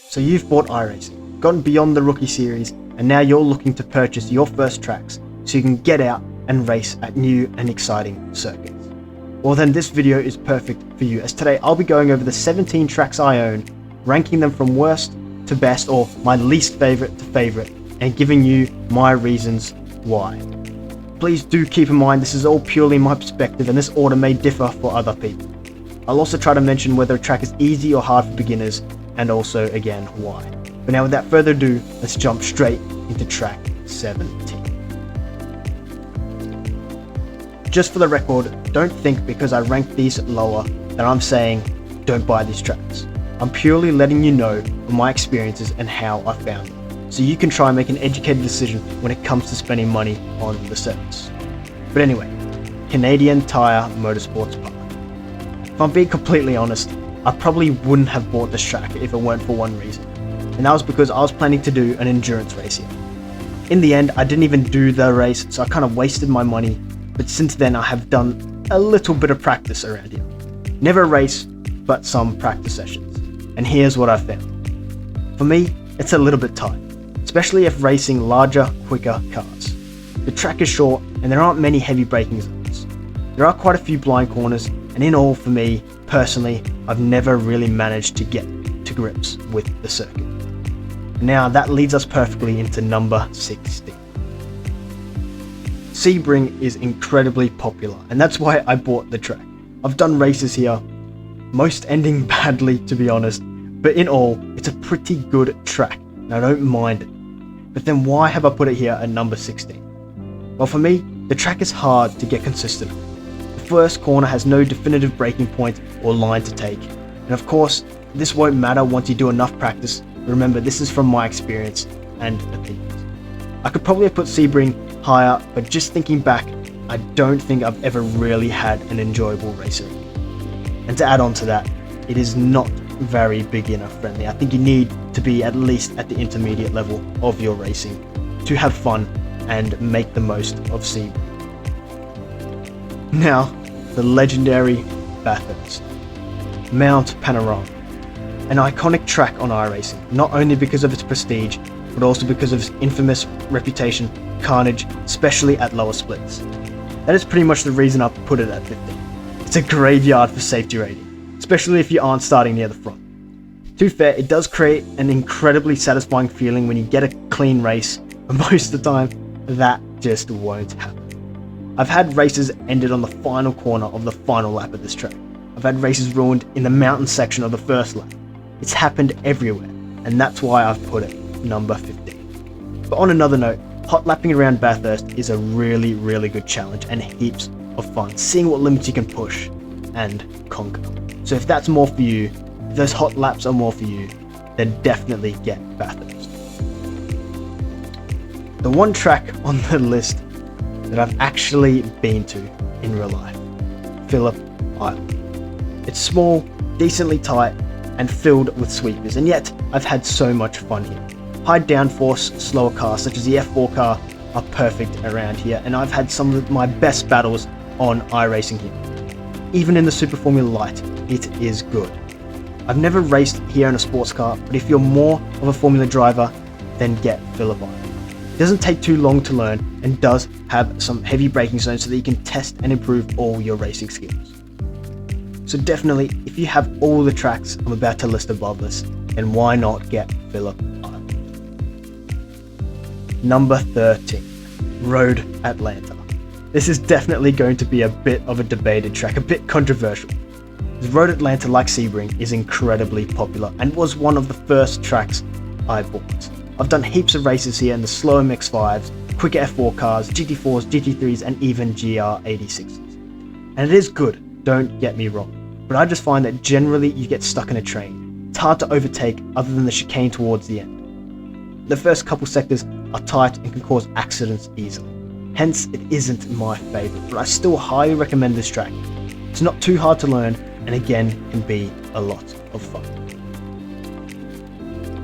So you've bought iRacing, gotten beyond the rookie series, and now you're looking to purchase your first tracks so you can get out and race at new and exciting circuits. Well then, this video is perfect for you, as today I'll be going over the 17 tracks I own, ranking them from worst to best, or my least favorite to favorite, and giving you my reasons why. Please do keep in mind this is all purely my perspective, and this order may differ for other people. I'll also try to mention whether a track is easy or hard for beginners, and also again why. But now without further ado, let's jump straight into track 17. Just for the record, don't think because I ranked these lower that I'm saying don't buy these tracks. I'm purely letting you know from my experiences and how I found them, so you can try and make an educated decision when it comes to spending money on the service. But anyway, Canadian Tire Motorsports Park. If I'm being completely honest, I probably wouldn't have bought this track if it weren't for one reason, and that was because I was planning to do an endurance race here. In the end, I didn't even do the race, so I kind of wasted my money, but since then I have done a little bit of practice around here. Never a race, but some practice sessions, and here's what I found. For me, it's a little bit tight, especially if racing larger, quicker cars. The track is short and there aren't many heavy braking zones. There are quite a few blind corners, and in all, for me, personally, I've never really managed to get to grips with the circuit. Now that leads us perfectly into number 16. Sebring is incredibly popular, and that's why I bought the track. I've done races here, most ending badly to be honest, but in all, it's a pretty good track, and I don't mind it. But then why have I put it here at number 16? Well, for me, the track is hard to get consistent. The first corner has no definitive braking point or line to take, and of course, this won't matter once you do enough practice. Remember, this is from my experience and opinions. I could probably have put Sebring higher, but just thinking back, I don't think I've ever really had an enjoyable racer. And to add on to that, it is not very beginner friendly. I think you need to be at least at the intermediate level of your racing to have fun and make the most of Sebring. Now, the legendary Bathurst. Mount Panorama. An iconic track on iRacing, not only because of its prestige, but also because of its infamous reputation, carnage, especially at lower splits. That is pretty much the reason I put it at 15. It's a graveyard for safety rating, especially if you aren't starting near the front. To be fair, it does create an incredibly satisfying feeling when you get a clean race, but most of the time, that just won't happen. I've had races ended on the final corner of the final lap of this track. I've had races ruined in the mountain section of the first lap. It's happened everywhere, and that's why I've put it number 15. But on another note, hot lapping around Bathurst is a really good challenge and heaps of fun, seeing what limits you can push and conquer. So if that's more for you, if those hot laps are more for you, then definitely get Bathurst. The one track on the list that I've actually been to in real life, Phillip Island. It's small, decently tight, and filled with sweepers, and yet I've had so much fun here. High downforce, slower cars such as the F4 car are perfect around here, and I've had some of my best battles on iRacing here. Even in the Super Formula Light, it is good. I've never raced here in a sports car, but if you're more of a Formula driver, then get Phillip Island. It doesn't take too long to learn, and does have some heavy braking zones so that you can test and improve all your racing skills. So definitely, if you have all the tracks I'm about to list above this, then why not get Phillip Island? Number 13, Road Atlanta. This is definitely going to be a bit of a debated track, a bit controversial. Road Atlanta, like Sebring, is incredibly popular and was one of the first tracks I bought. I've done heaps of races here in the slower MX-5s, quick F4 cars, GT4s, GT3s, and even GR86s. And it is good, don't get me wrong. But I just find that generally you get stuck in a train. It's hard to overtake other than the chicane towards the end. The first couple sectors are tight and can cause accidents easily. Hence, it isn't my favourite, but I still highly recommend this track. It's not too hard to learn, and again, can be a lot of fun.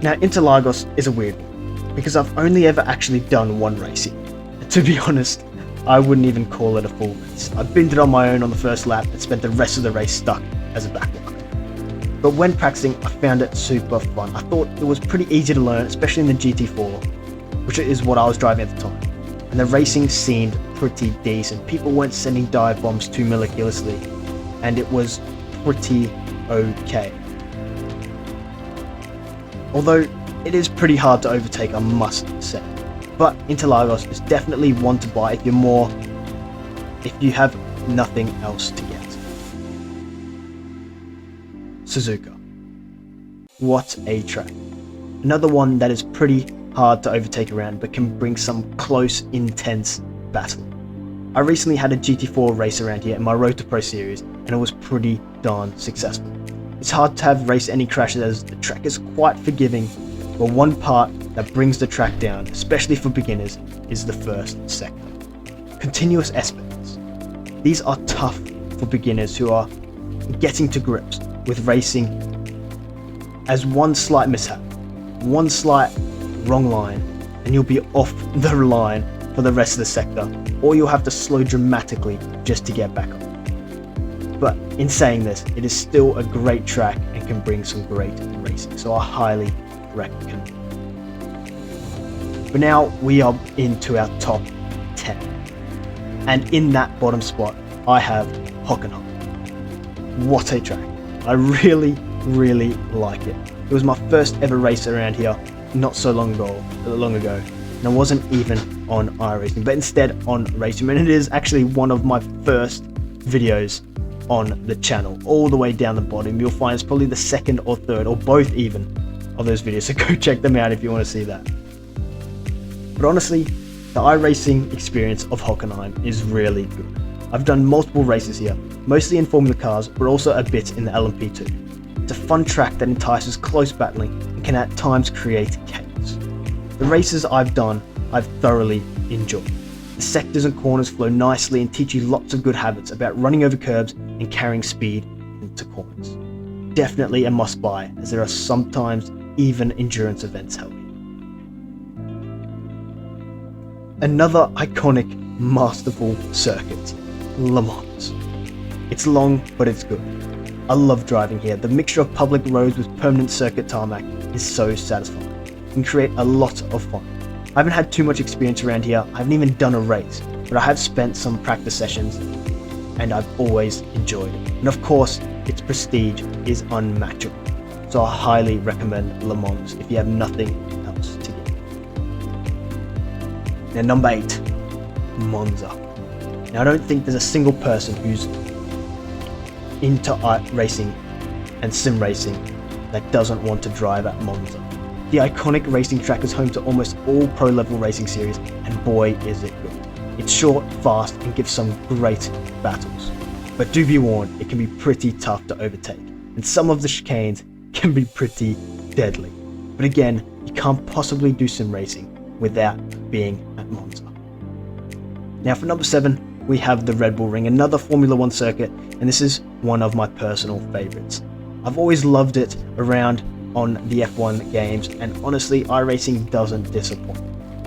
Now, Interlagos is a weird one, because I've only ever actually done one race here. And to be honest, I wouldn't even call it a full race. I binned it on my own on the first lap and spent the rest of the race stuck as a backlog. but when practicing I found it super fun. I thought it was pretty easy to learn, especially in the GT4, which is what I was driving at the time. And the racing seemed pretty decent. People weren't sending dive bombs too miraculously, and it was pretty okay. Although it is pretty hard to overtake, I must say. But Interlagos is definitely one to buy if you have nothing else to get. Suzuka. What a track. Another one that is pretty hard to overtake around, but can bring some close, intense battle. I recently had a GT4 race around here in my Road to Pro series, and it was pretty darn successful. It's hard to have race any crashes as the track is quite forgiving, but one part that brings the track down, especially for beginners, is the first sector. Continuous S-bends. These are tough for beginners who are getting to grips with racing, as one slight mishap, one slight wrong line, and you'll be off the line for the rest of the sector, or you'll have to slow dramatically just to get back up. But in saying this, it is still a great track and can bring some great racing, so I highly recommend it. But now we are into our top 10, and in that bottom spot I have Hockenheim. What a track. I really like it. It was my first ever race around here not so long ago, and I wasn't even on iRacing, but instead on Racing, and it is actually one of my first videos on the channel. All the way down the bottom you'll find it's probably the second or third, or both even, of those videos, so go check them out if you want to see that. But honestly, the iRacing experience of Hockenheim is really good. I've done multiple races here, mostly in Formula Cars, but also a bit in the LMP2. It's a fun track that entices close battling and can at times create chaos. The races I've done, I've thoroughly enjoyed. The sectors and corners flow nicely and teach you lots of good habits about running over curbs and carrying speed into corners. Definitely a must buy, as there are sometimes even endurance events held. Another iconic, masterful circuit, Le Mans. It's long, but it's good. I love driving here. The mixture of public roads with permanent circuit tarmac is so satisfying. It can create a lot of fun. I haven't had too much experience around here. I haven't even done a race, but I have spent some practice sessions, and I've always enjoyed it. And of course, its prestige is unmatchable. So I highly recommend Le Mans if you have nothing else to get. Now number 8, Monza. Now I don't think there's a single person who's into racing and sim racing that doesn't want to drive at Monza. The iconic racing track is home to almost all pro level racing series, and boy is it good. It's short, fast, and gives some great battles. But do be warned, it can be pretty tough to overtake, and some of the chicanes can be pretty deadly. But again, you can't possibly do sim racing without being at Monza. Now for number 7, we have the Red Bull Ring, another Formula 1 circuit, and this is one of my personal favourites. I've always loved it around on the F1 games, and honestly, iRacing doesn't disappoint.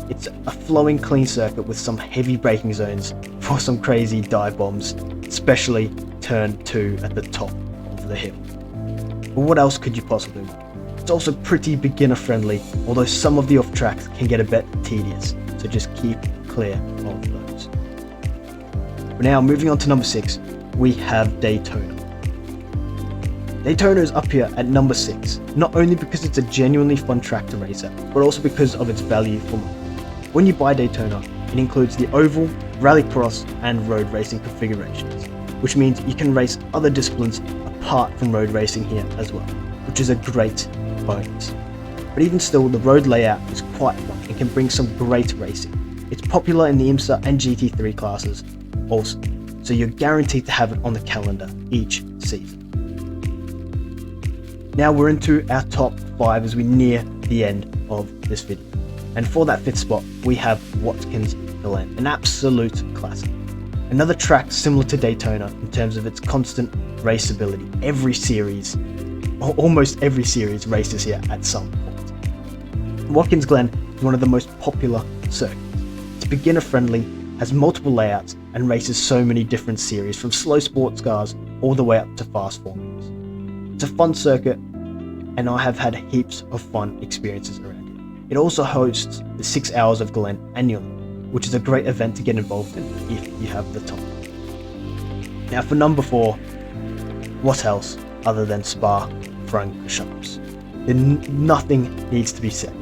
It's a flowing, clean circuit with some heavy braking zones for some crazy dive bombs, especially turn 2 at the top of the hill. But what else could you possibly want? It's also pretty beginner friendly, although some of the off tracks can get a bit tedious, so just keep clear of those. But now moving on to number 6, we have Daytona. Daytona is up here at number 6, not only because it's a genuinely fun track to race at, but also because of its value for money. When you buy Daytona, it includes the oval, rallycross, and road racing configurations, which means you can race other disciplines apart from road racing here as well, which is a great bonus. But even still, the road layout is quite fun and can bring some great racing. It's popular in the IMSA and GT3 classes also, so you're guaranteed to have it on the calendar each season. Now we're into our top 5 as we near the end of this video. And for that 5th spot, we have Watkins Glen, an absolute classic. Another track similar to Daytona in terms of its constant raceability. Every series, or almost every series, races here at some point. Watkins Glen is one of the most popular circuits. It's beginner friendly, has multiple layouts, and races so many different series, from slow sports cars all the way up to fast formulas. It's a fun circuit, and I have had heaps of fun experiences around it. It also hosts the 6 Hours of Glen annually, which is a great event to get involved in if you have the time. Now for number 4, what else other than Spa Francorchamps? Nothing needs to be said.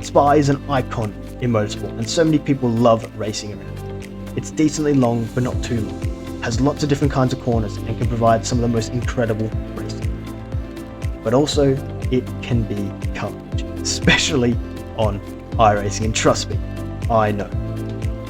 Spa is an icon in motorsport, and so many people love racing around it. It's decently long, but not too long. Has lots of different kinds of corners and can provide some of the most incredible racing. But also, it can be carnage, especially on iRacing, and trust me, I know.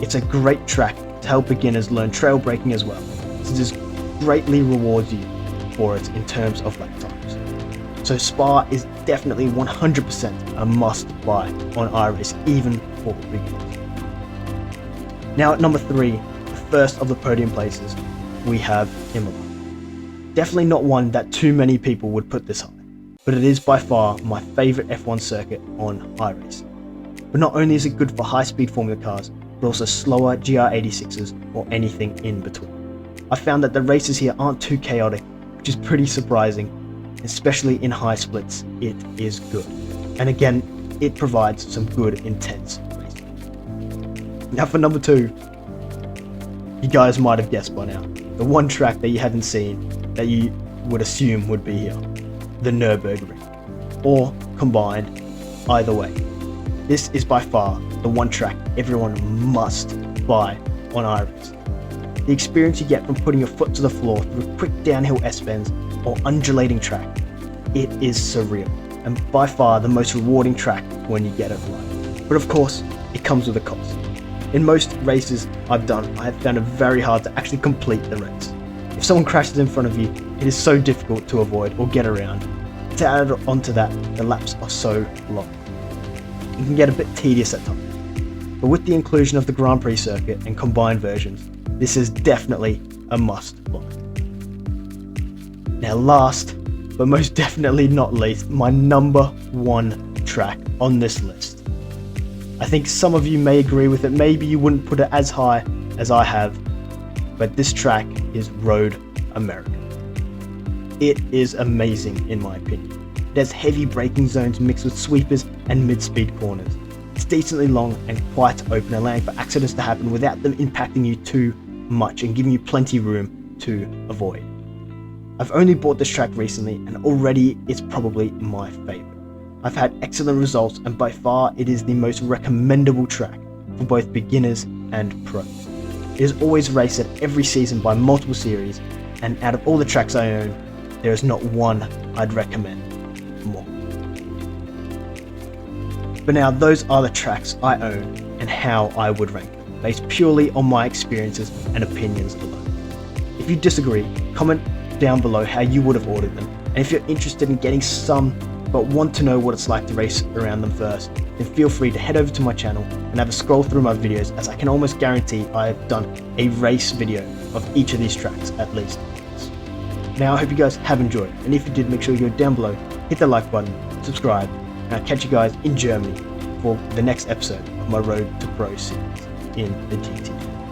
It's a great track to help beginners learn trail braking as well, since this greatly rewards you for it in terms of lap times. So Spa is definitely 100% a must buy on iRacing, even for beginners. Now at number 3, the first of the podium places, we have Imola. Definitely not one that too many people would put this high, but it is by far my favourite F1 circuit on iRacing. But not only is it good for high-speed Formula cars, but also slower GR86s or anything in between. I found that the races here aren't too chaotic, which is pretty surprising, especially in high splits. It is good. And again, it provides some good intense racing. Now for number 2, you guys might have guessed by now, the one track that you haven't seen that you would assume would be here, the Nürburgring, or combined, either way. This is by far the one track everyone must buy on iRacing. The experience you get from putting your foot to the floor through quick downhill S-bends or undulating track, it is surreal, and by far the most rewarding track when you get it right. But of course, it comes with a cost. In most races I've done, I have found it very hard to actually complete the race. If someone crashes in front of you, it is so difficult to avoid or get around. To add onto that, the laps are so long. It can get a bit tedious at times. But with the inclusion of the Grand Prix circuit and combined versions, this is definitely a must buy. Now last, but most definitely not least, my number 1 track on this list. I think some of you may agree with it, maybe you wouldn't put it as high as I have, but this track is Road America. It is amazing in my opinion. It has heavy braking zones mixed with sweepers and mid-speed corners. It's decently long and quite open, allowing for accidents to happen without them impacting you too much and giving you plenty room to avoid. I've only bought this track recently and already it's probably my favourite. I've had excellent results and by far it is the most recommendable track for both beginners and pros. It is always raced at every season by multiple series, and out of all the tracks I own, there is not one I'd recommend more. But now those are the tracks I own and how I would rank them, based purely on my experiences and opinions alone. If you disagree, comment down below how you would have ordered them, and if you're interested in getting some but want to know what it's like to race around them first, then feel free to head over to my channel and have a scroll through my videos, as I can almost guarantee I have done a race video of each of these tracks at least once. Now I hope you guys have enjoyed, and if you did, make sure you go down below, hit the like button, subscribe, and I'll catch you guys in Germany for the next episode of my Road to Pro series in the GT.